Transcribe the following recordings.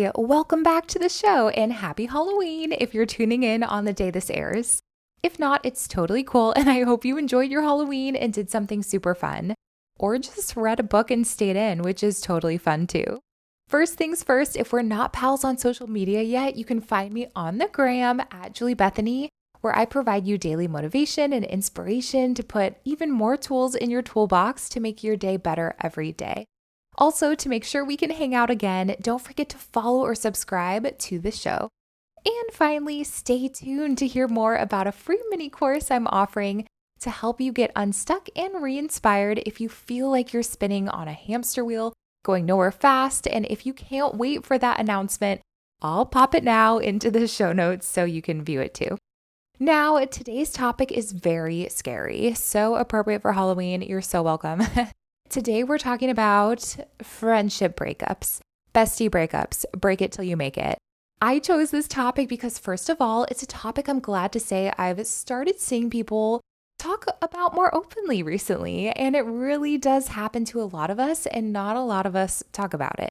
Hey, welcome back to the show and happy Halloween if you're tuning in on the day this airs. If not, it's totally cool and I hope you enjoyed your Halloween and did something super fun. Or just read a book and stayed in, which is totally fun too. First things first, if we're not pals on social media yet, you can find me on the gram at Julie Bethany, where I provide you daily motivation and inspiration to put even more tools in your toolbox to make your day better every day. Also, to make sure we can hang out again, don't forget to follow or subscribe to the show. And finally, stay tuned to hear more about a free mini course I'm offering to help you get unstuck and re-inspired if you feel like you're spinning on a hamster wheel, going nowhere fast. And if you can't wait for that announcement, I'll pop it now into the show notes so you can view it too. Now, today's topic is very scary, so appropriate for Halloween. You're so welcome. Today, we're talking about friendship breakups, bestie breakups, break it till you make it. I chose this topic because, first of all, it's a topic I'm glad to say I've started seeing people talk about more openly recently, and it really does happen to a lot of us, and not a lot of us talk about it.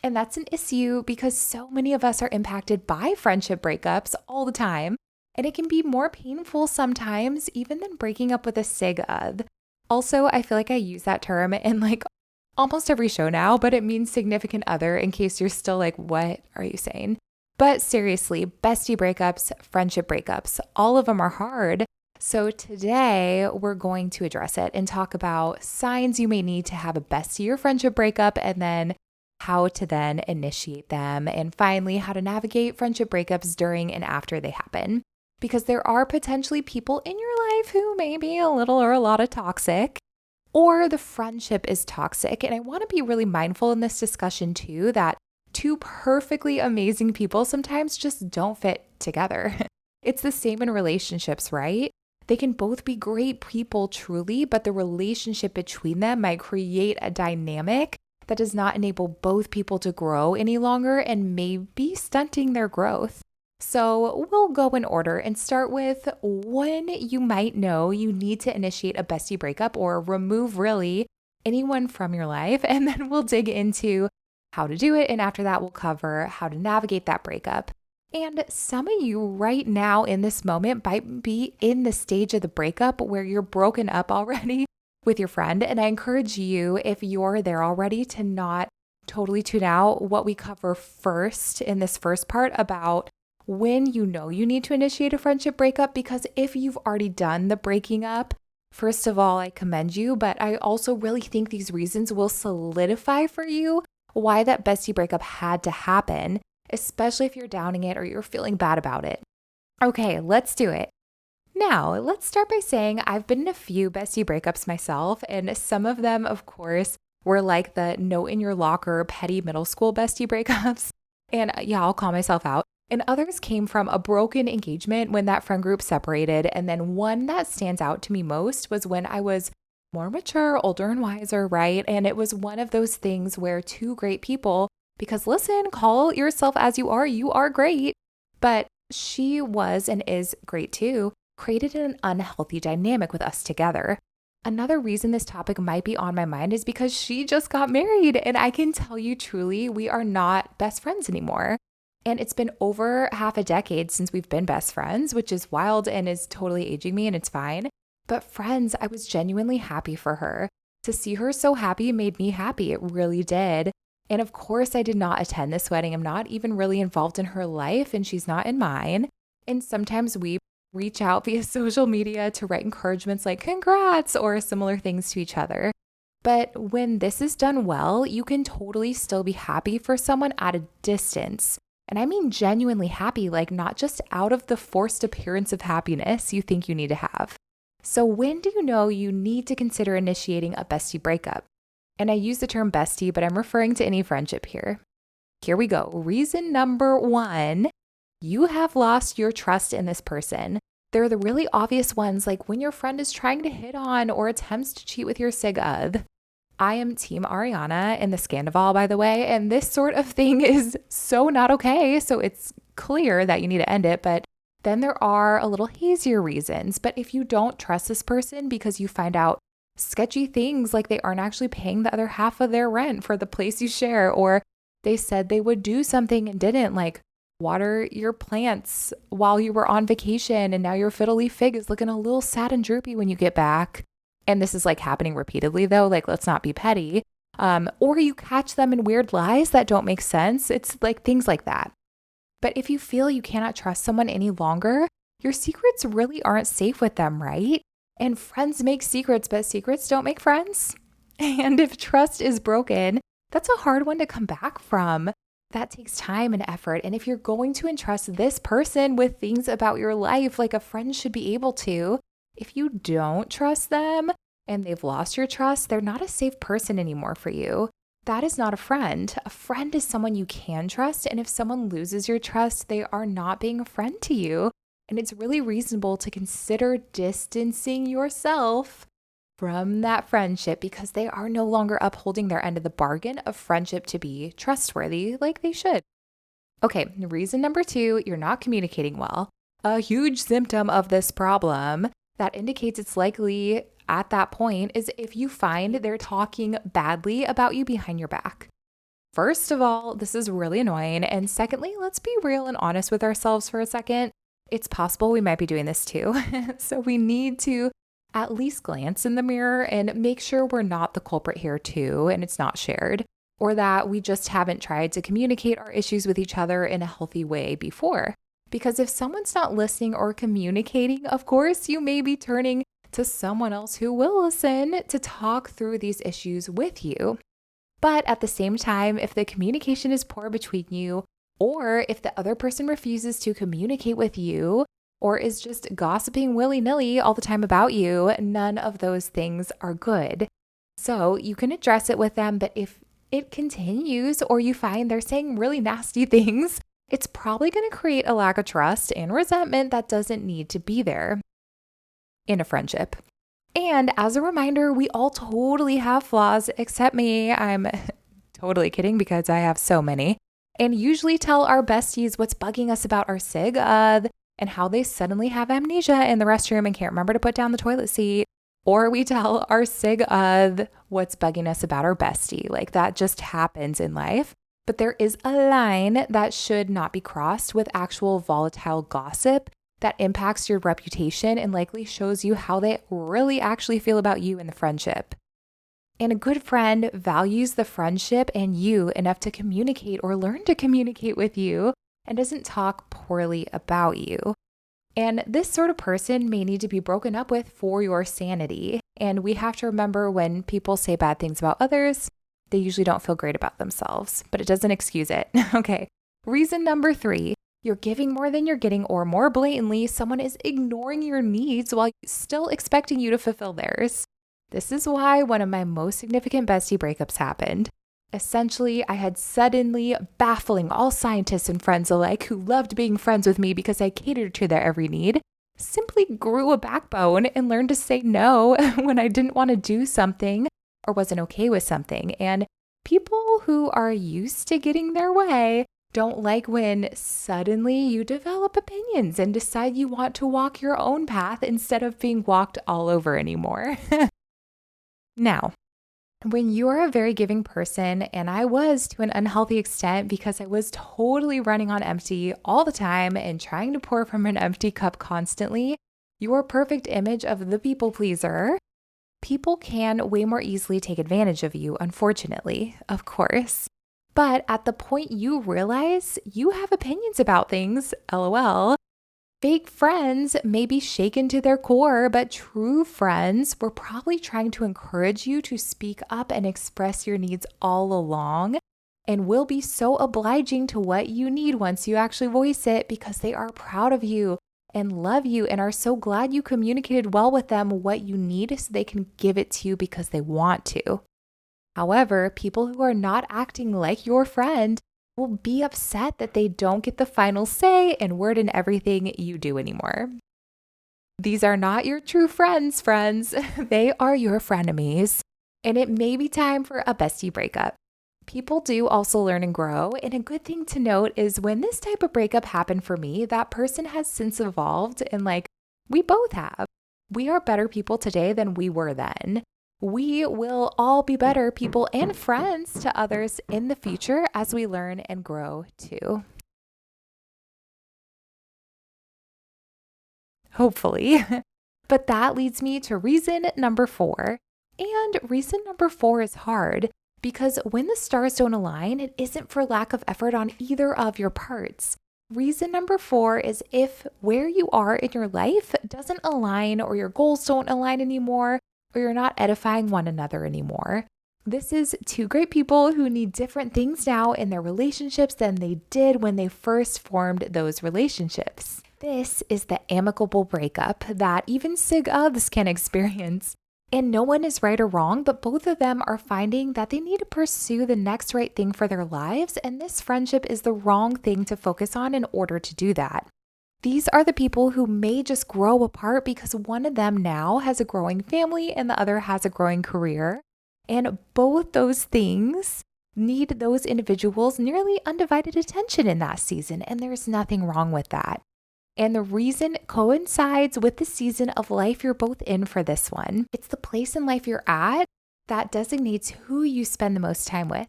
And that's an issue because so many of us are impacted by friendship breakups all the time, and it can be more painful sometimes even than breaking up with a sig of. Also, I feel like I use that term in almost every show now, but it means significant other in case you're still like, what are you saying? But seriously, bestie breakups, friendship breakups, all of them are hard. So today we're going to address it and talk about signs you may need to have a bestie or friendship breakup, and then how to then initiate them, and finally how to navigate friendship breakups during and after they happen. Because there are potentially people in your life who may be a little or a lot of toxic, or the friendship is toxic. And I want to be really mindful in this discussion too, that two perfectly amazing people sometimes just don't fit together. It's the same in relationships, right? They can both be great people truly, but the relationship between them might create a dynamic that does not enable both people to grow any longer and may be stunting their growth. So we'll go in order and start with when you might know you need to initiate a bestie breakup or remove really anyone from your life. And then we'll dig into how to do it. And after that, we'll cover how to navigate that breakup. And some of you right now in this moment might be in the stage of the breakup where you're broken up already with your friend. And I encourage you, if you're there already, to not totally tune out what we cover first in this first part about when you know you need to initiate a friendship breakup, because if you've already done the breaking up, first of all, I commend you, but I also really think these reasons will solidify for you why that bestie breakup had to happen, especially if you're downing it or you're feeling bad about it. Okay, let's do it. Now, let's start by saying I've been in a few bestie breakups myself, and some of them, of course, were like the note in your locker petty middle school bestie breakups. And yeah, I'll call myself out. And others came from a broken engagement when that friend group separated. And then one that stands out to me most was when I was more mature, older and wiser, right? And it was one of those things where two great people, because listen, call yourself as you are great. But she was and is great too, created an unhealthy dynamic with us together. Another reason this topic might be on my mind is because she just got married. And I can tell you truly, we are not best friends anymore. And it's been over half a decade since we've been best friends, which is wild and is totally aging me, and it's fine. But friends, I was genuinely happy for her. To see her so happy made me happy. It really did. And of course, I did not attend this wedding. I'm not even really involved in her life, and she's not in mine. And sometimes we reach out via social media to write encouragements like congrats or similar things to each other. But when this is done well, you can totally still be happy for someone at a distance. And I mean genuinely happy, like not just out of the forced appearance of happiness you think you need to have. So when do you know you need to consider initiating a bestie breakup? And I use the term bestie, but I'm referring to any friendship here. Here we go. Reason number 1, you have lost your trust in this person. They're the really obvious ones, like when your friend is trying to hit on or attempts to cheat with your sig of. I am Team Ariana in the Scandival, by the way, and this sort of thing is so not okay. So it's clear that you need to end it, but then there are a little hazier reasons. But if you don't trust this person because you find out sketchy things like they aren't actually paying the other half of their rent for the place you share, or They said they would do something and didn't, like water your plants while you were on vacation, and now your fiddly fig is looking a little sad and droopy when you get back. And this is like happening repeatedly though, like let's not be petty. Or you catch them in weird lies that don't make sense. It's like things like that. But if you feel you cannot trust someone any longer, your secrets really aren't safe with them, right? And friends make secrets, but secrets don't make friends. And if trust is broken, that's a hard one to come back from. That takes time and effort. And if you're going to entrust this person with things about your life, like a friend should be able to, if you don't trust them and they've lost your trust, they're not a safe person anymore for you. That is not a friend. A friend is someone you can trust. And if someone loses your trust, they are not being a friend to you. And it's really reasonable to consider distancing yourself from that friendship because they are no longer upholding their end of the bargain of friendship to be trustworthy like they should. Okay, reason number 2, you're not communicating well. A huge symptom of this problem that indicates it's likely at that point is if you find they're talking badly about you behind your back. First of all, this is really annoying. And secondly, let's be real and honest with ourselves for a second. It's possible we might be doing this too. So we need to at least glance in the mirror and make sure we're not the culprit here too, and it's not shared, or that we just haven't tried to communicate our issues with each other in a healthy way before. Because if someone's not listening or communicating, of course, you may be turning to someone else who will listen to talk through these issues with you. But at the same time, if the communication is poor between you, or if the other person refuses to communicate with you, or is just gossiping willy-nilly all the time about you, none of those things are good. So you can address it with them, but if it continues or you find they're saying really nasty things, it's probably going to create a lack of trust and resentment that doesn't need to be there in a friendship. And as a reminder, we all totally have flaws, except me. I'm totally kidding because I have so many. And usually tell our besties what's bugging us about our sig and how they suddenly have amnesia in the restroom and can't remember to put down the toilet seat. Or we tell our sig what's bugging us about our bestie. Like that just happens in life. But there is a line that should not be crossed with actual volatile gossip that impacts your reputation and likely shows you how they really actually feel about you in the friendship. And a good friend values the friendship and you enough to communicate or learn to communicate with you and doesn't talk poorly about you. And this sort of person may need to be broken up with for your sanity. And we have to remember when people say bad things about others, they usually don't feel great about themselves, but it doesn't excuse it. Okay. Reason number 3, you're giving more than you're getting, or more blatantly, someone is ignoring your needs while still expecting you to fulfill theirs. This is why one of my most significant bestie breakups happened. Essentially, I had suddenly, baffling all scientists and friends alike who loved being friends with me because I catered to their every need, simply grew a backbone and learned to say no when I didn't want to do something or wasn't okay with something. And people who are used to getting their way don't like when suddenly you develop opinions and decide you want to walk your own path instead of being walked all over anymore. Now, when you're a very giving person, and I was to an unhealthy extent because I was totally running on empty all the time and trying to pour from an empty cup constantly, your perfect image of the people pleaser, people can way more easily take advantage of you, unfortunately, of course. But at the point you realize you have opinions about things, LOL, fake friends may be shaken to their core, but true friends were probably trying to encourage you to speak up and express your needs all along, and will be so obliging to what you need once you actually voice it because they are proud of you and love you and are so glad you communicated well with them what you need so they can give it to you because they want to. However, people who are not acting like your friend will be upset that they don't get the final say and word in everything you do anymore. These are not your true friends. They are your frenemies. And it may be time for a bestie breakup. People do also learn and grow. And a good thing to note is when this type of breakup happened for me, that person has since evolved and we both have. We are better people today than we were then. We will all be better people and friends to others in the future as we learn and grow too. Hopefully. But that leads me to reason number 4. And reason number 4 is hard because when the stars don't align, it isn't for lack of effort on either of your parts. Reason number 4 is if where you are in your life doesn't align or your goals don't align anymore, or you're not edifying one another anymore. This is two great people who need different things now in their relationships than they did when they first formed those relationships. This is the amicable breakup that even sig-oths can experience. And no one is right or wrong, but both of them are finding that they need to pursue the next right thing for their lives, and this friendship is the wrong thing to focus on in order to do that. These are the people who may just grow apart because one of them now has a growing family and the other has a growing career. And both those things need those individuals' nearly undivided attention in that season, and there's nothing wrong with that. And the reason coincides with the season of life you're both in for this one. It's the place in life you're at that designates who you spend the most time with.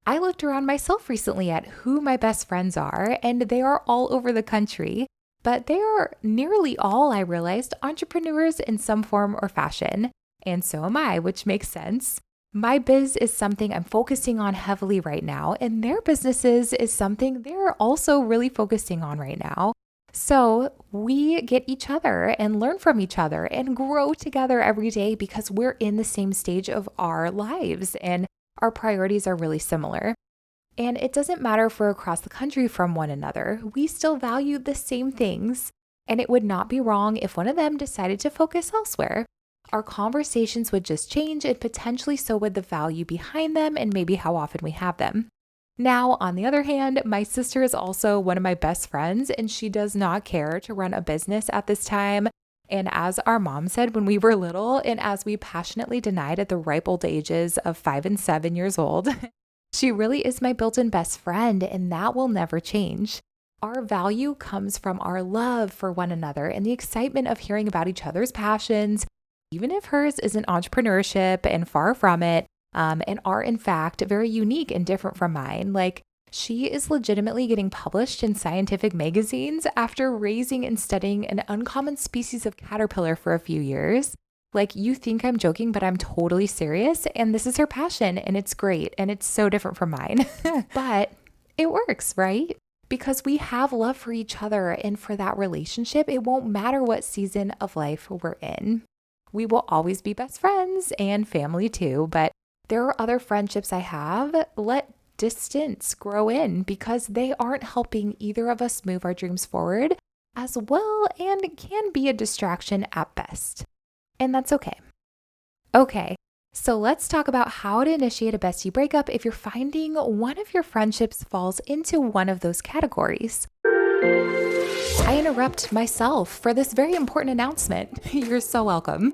I looked around myself recently at who my best friends are, and they are all over the country. But they are nearly all, I realized, entrepreneurs in some form or fashion. And so am I, which makes sense. My biz is something I'm focusing on heavily right now, and their businesses is something they're also really focusing on right now. So we get each other and learn from each other and grow together every day because we're in the same stage of our lives and our priorities are really similar. And it doesn't matter if we're across the country from one another, we still value the same things, and it would not be wrong if one of them decided to focus elsewhere. Our conversations would just change, and potentially so would the value behind them and maybe how often we have them. Now, on the other hand, my sister is also one of my best friends, and she does not care to run a business at this time. And as our mom said when we were little, and as we passionately denied at the ripe old ages of 5 and 7 years old, she really is my built-in best friend, and that will never change. Our value comes from our love for one another and the excitement of hearing about each other's passions, even if hers isn't entrepreneurship and far from it, and are in fact very unique and different from mine. Like, she is legitimately getting published in scientific magazines after raising and studying an uncommon species of caterpillar for a few years. Like, you think I'm joking, but I'm totally serious. And this is her passion, and it's great. And it's so different from mine. But it works, right? Because we have love for each other. And for that relationship, it won't matter what season of life we're in. We will always be best friends and family too. But there are other friendships I have. Let distance grow in because they aren't helping either of us move our dreams forward as well and can be a distraction at best. And that's okay. Okay, so let's talk about how to initiate a bestie breakup if you're finding one of your friendships falls into one of those categories. I interrupt myself for this very important announcement. You're so welcome.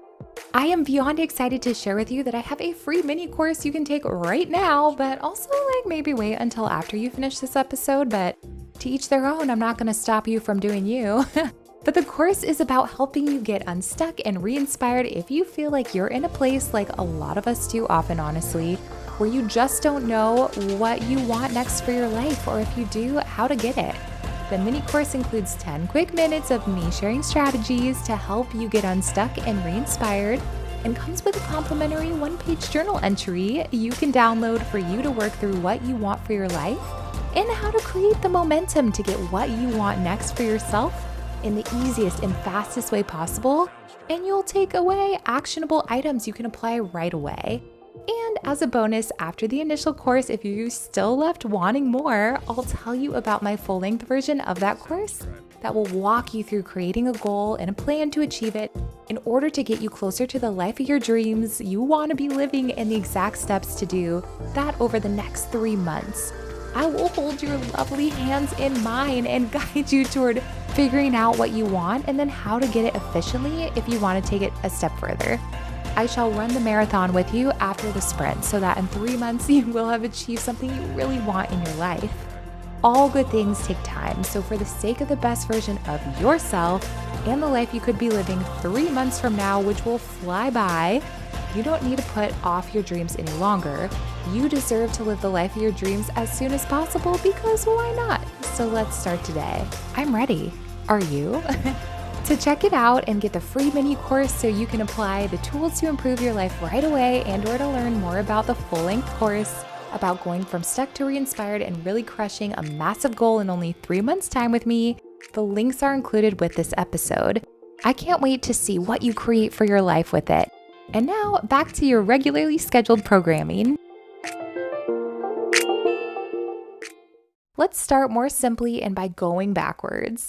I am beyond excited to share with you that I have a free mini course you can take right now, but also maybe wait until after you finish this episode, but to each their own, I'm not going to stop you from doing you. But the course is about helping you get unstuck and re-inspired if you feel like you're in a place like a lot of us do often, honestly, where you just don't know what you want next for your life, or if you do, how to get it. The mini course includes 10 quick minutes of me sharing strategies to help you get unstuck and re-inspired, and comes with a complimentary one-page journal entry you can download for you to work through what you want for your life and how to create the momentum to get what you want next for yourself in the easiest and fastest way possible, and you'll take away actionable items you can apply right away. And as a bonus, after the initial course, if you're still left wanting more, I'll tell you about my full-length version of that course that will walk you through creating a goal and a plan to achieve it in order to get you closer to the life of your dreams you want to be living, and the exact steps to do that over the next 3 months. I will hold your lovely hands in mine and guide you toward figuring out what you want and then how to get it efficiently if you want to take it a step further. I shall run the marathon with you after the sprint so that in 3 months you will have achieved something you really want in your life. All good things take time, so for the sake of the best version of yourself and the life you could be living 3 months from now, which will fly by, You don't need to put off your dreams any longer. You deserve to live the life of your dreams as soon as possible because why not? So let's start today. I'm ready. Are you? To check it out and get the free mini course so you can apply the tools to improve your life right away, and or to learn more about the full-length course about going from stuck to re-inspired and really crushing a massive goal in only 3 months' time with me, the links are included with this episode. I can't wait to see what you create for your life with it. And now back to your regularly scheduled programming. Let's start more simply and by going backwards.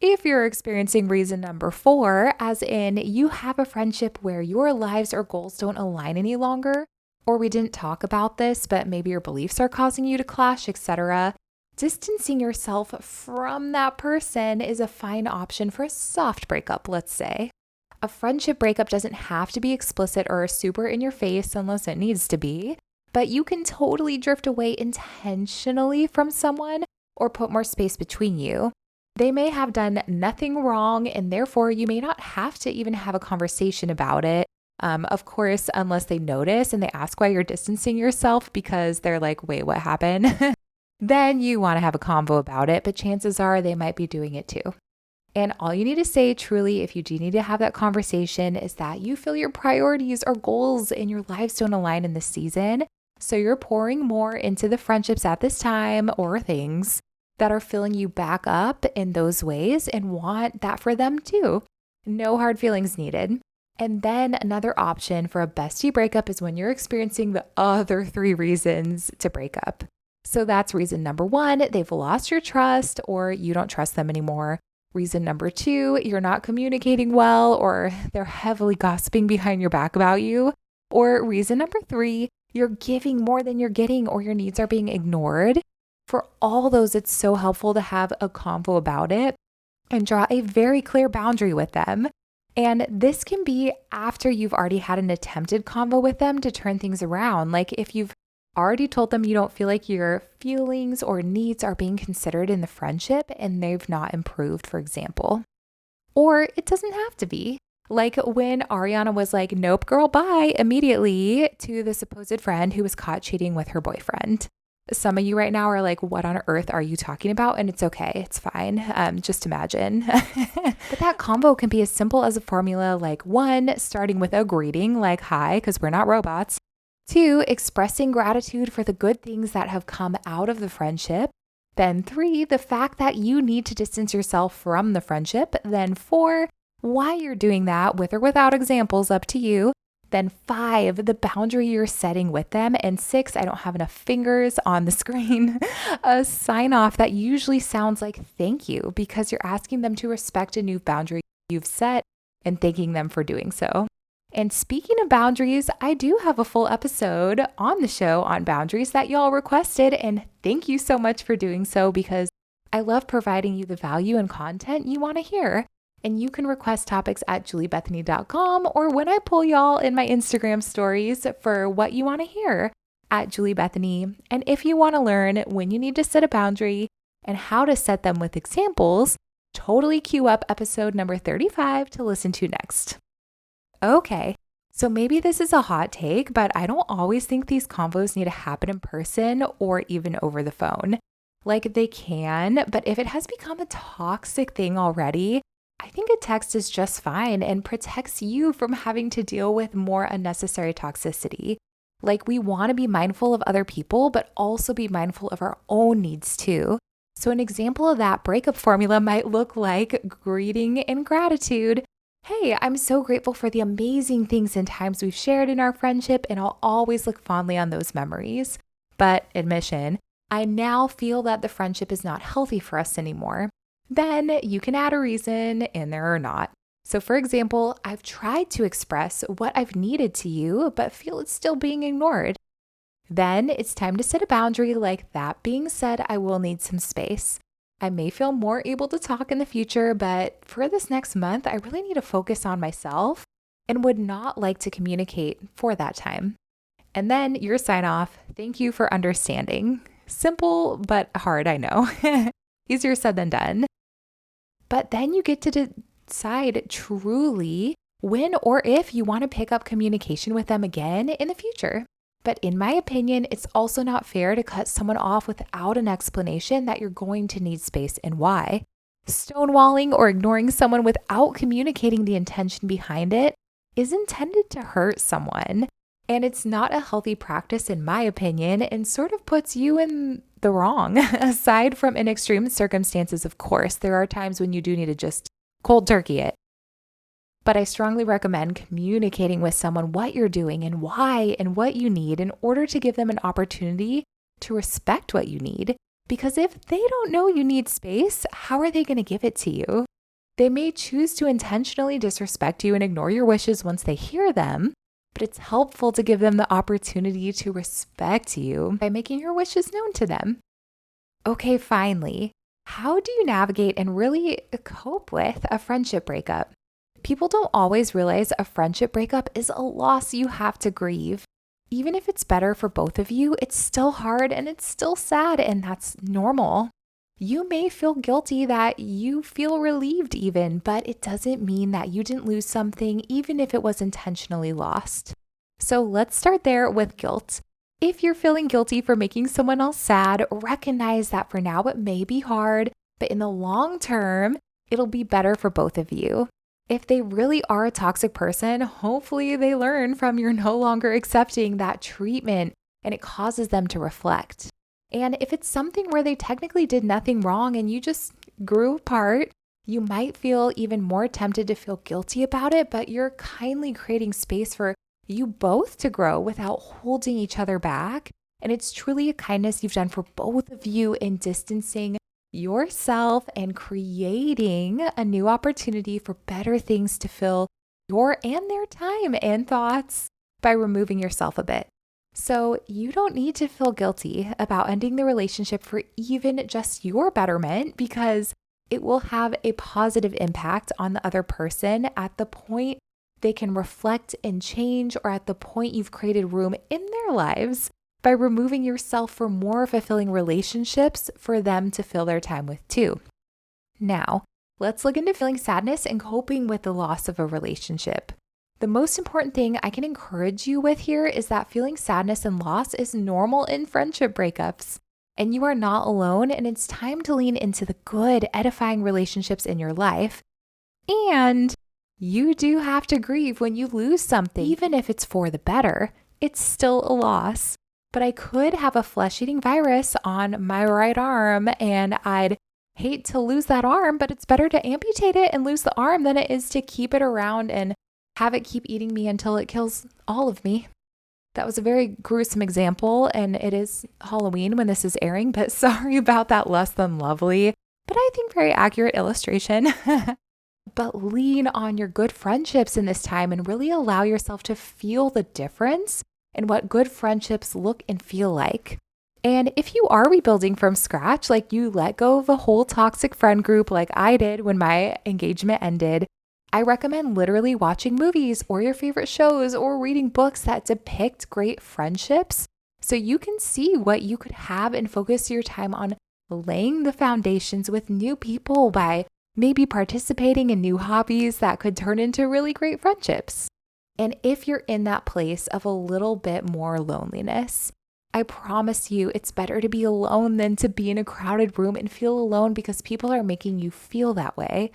If you're experiencing reason number 4, as in you have a friendship where your lives or goals don't align any longer, or we didn't talk about this, but maybe your beliefs are causing you to clash, etc., distancing yourself from that person is a fine option for a soft breakup, let's say. A friendship breakup doesn't have to be explicit or super in your face unless it needs to be, but you can totally drift away intentionally from someone or put more space between you. They may have done nothing wrong, and therefore you may not have to even have a conversation about it. Of course, unless they notice and they ask why you're distancing yourself because they're like, wait, what happened? Then you want to have a convo about it, but chances are they might be doing it too. And all you need to say truly, if you do need to have that conversation, is that you feel your priorities or goals in your lives don't align in this season. So you're pouring more into the friendships at this time or things that are filling you back up in those ways and want that for them too. No hard feelings needed. And then another option for a bestie breakup is when you're experiencing the other 3 reasons to break up. So that's reason number 1, they've lost your trust or you don't trust them anymore. Reason number 2, you're not communicating well or they're heavily gossiping behind your back about you. Or reason number 3, you're giving more than you're getting or your needs are being ignored. For all those, it's so helpful to have a convo about it and draw a very clear boundary with them. And this can be after you've already had an attempted convo with them to turn things around. Like if you've already told them you don't feel like your feelings or needs are being considered in the friendship and they've not improved, for example. Or it doesn't have to be. Like when Ariana was like, nope, girl, bye, immediately to the supposed friend who was caught cheating with her boyfriend. Some of you right now are like, what on earth are you talking about? And it's okay. It's fine. Just imagine. But that combo can be as simple as a formula like 1, starting with a greeting like hi, because we're not robots. 2, expressing gratitude for the good things that have come out of the friendship. Then 3, the fact that you need to distance yourself from the friendship. Then 4, why you're doing that with or without examples, up to you. Then 5, the boundary you're setting with them. And 6, I don't have enough fingers on the screen, a sign off that usually sounds like thank you because you're asking them to respect a new boundary you've set and thanking them for doing so. And speaking of boundaries, I do have a full episode on the show on boundaries that y'all requested. And thank you so much for doing so because I love providing you the value and content you want to hear. And you can request topics at juliebethany.com or when I pull y'all in my Instagram stories for what you want to hear at juliebethany. And if you want to learn when you need to set a boundary and how to set them with examples, totally queue up episode number 35 to listen to next. Okay, so maybe this is a hot take, but I don't always think these convos need to happen in person or even over the phone. Like they can, but if it has become a toxic thing already, I think a text is just fine and protects you from having to deal with more unnecessary toxicity. Like we want to be mindful of other people, but also be mindful of our own needs too. So an example of that breakup formula might look like greeting and gratitude. Hey, I'm so grateful for the amazing things and times we've shared in our friendship, and I'll always look fondly on those memories. But admission, I now feel that the friendship is not healthy for us anymore. Then you can add a reason in there or not. So for example, I've tried to express what I've needed to you, but feel it's still being ignored. Then it's time to set a boundary like that being said, I will need some space. I may feel more able to talk in the future, but for this next month, I really need to focus on myself and would not like to communicate for that time. And then your sign off, thank you for understanding. Simple, but hard, I know. Easier said than done. But then you get to decide truly when or if you want to pick up communication with them again in the future. But in my opinion, it's also not fair to cut someone off without an explanation that you're going to need space and why. Stonewalling or ignoring someone without communicating the intention behind it is intended to hurt someone. And it's not a healthy practice, in my opinion, and sort of puts you in the wrong. Aside from in extreme circumstances, of course, there are times when you do need to just cold turkey it. But I strongly recommend communicating with someone what you're doing and why and what you need in order to give them an opportunity to respect what you need. Because if they don't know you need space, how are they going to give it to you? They may choose to intentionally disrespect you and ignore your wishes once they hear them, but it's helpful to give them the opportunity to respect you by making your wishes known to them. Okay, finally, how do you navigate and really cope with a friendship breakup? People don't always realize a friendship breakup is a loss you have to grieve. Even if it's better for both of you, it's still hard and it's still sad, and that's normal. You may feel guilty that you feel relieved even, but it doesn't mean that you didn't lose something even if it was intentionally lost. So let's start there with guilt. If you're feeling guilty for making someone else sad, recognize that for now it may be hard, but in the long term, it'll be better for both of you. If they really are a toxic person, hopefully they learn from you're no longer accepting that treatment and it causes them to reflect. And if it's something where they technically did nothing wrong and you just grew apart, you might feel even more tempted to feel guilty about it, but you're kindly creating space for you both to grow without holding each other back. And it's truly a kindness you've done for both of you in distancing yourself and creating a new opportunity for better things to fill your and their time and thoughts by removing yourself a bit. So you don't need to feel guilty about ending the relationship for even just your betterment, because it will have a positive impact on the other person at the point they can reflect and change, or at the point you've created room in their lives by removing yourself for more fulfilling relationships for them to fill their time with too. Now, let's look into feeling sadness and coping with the loss of a relationship. The most important thing I can encourage you with here is that feeling sadness and loss is normal in friendship breakups, and you are not alone, and it's time to lean into the good, edifying relationships in your life. And you do have to grieve when you lose something, even if it's for the better. It's still a loss. But I could have a flesh-eating virus on my right arm, and I'd hate to lose that arm, but it's better to amputate it and lose the arm than it is to keep it around and have it keep eating me until it kills all of me. That was a very gruesome example, and it is Halloween when this is airing, but sorry about that less than lovely, but I think very accurate illustration. But lean on your good friendships in this time and really allow yourself to feel the difference in what good friendships look and feel like. And if you are rebuilding from scratch, like you let go of a whole toxic friend group like I did when my engagement ended, I recommend literally watching movies or your favorite shows or reading books that depict great friendships so you can see what you could have and focus your time on laying the foundations with new people by maybe participating in new hobbies that could turn into really great friendships. And if you're in that place of a little bit more loneliness, I promise you it's better to be alone than to be in a crowded room and feel alone because people are making you feel that way.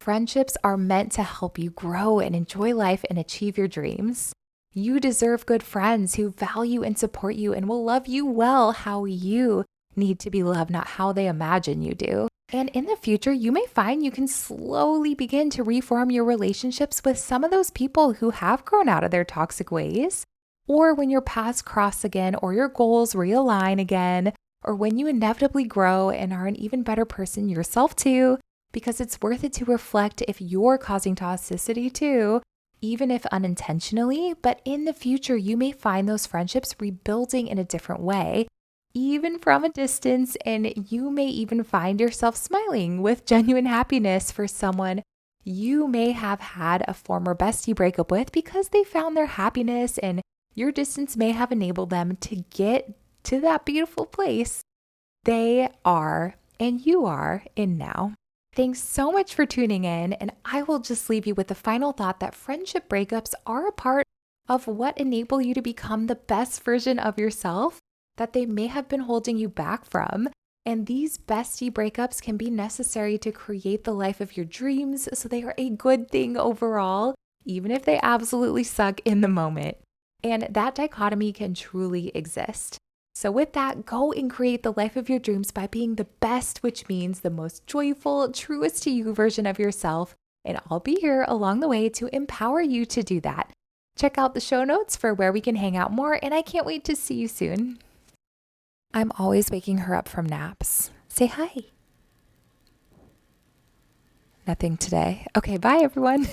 Friendships are meant to help you grow and enjoy life and achieve your dreams. You deserve good friends who value and support you and will love you well how you need to be loved, not how they imagine you do. And in the future, you may find you can slowly begin to reform your relationships with some of those people who have grown out of their toxic ways, or when your paths cross again, or your goals realign again, or when you inevitably grow and are an even better person yourself too, because it's worth it to reflect if you're causing toxicity too, even if unintentionally. But in the future, you may find those friendships rebuilding in a different way, even from a distance, and you may even find yourself smiling with genuine happiness for someone you may have had a former bestie breakup with because they found their happiness, and your distance may have enabled them to get to that beautiful place they are and you are in now. Thanks so much for tuning in, and I will just leave you with the final thought that friendship breakups are a part of what enable you to become the best version of yourself that they may have been holding you back from. And these bestie breakups can be necessary to create the life of your dreams, so they are a good thing overall, even if they absolutely suck in the moment. And that dichotomy can truly exist. So with that, go and create the life of your dreams by being the best, which means the most joyful, truest to you version of yourself. And I'll be here along the way to empower you to do that. Check out the show notes for where we can hang out more, and I can't wait to see you soon. I'm always waking her up from naps. Say hi. Nothing today. Okay, bye everyone.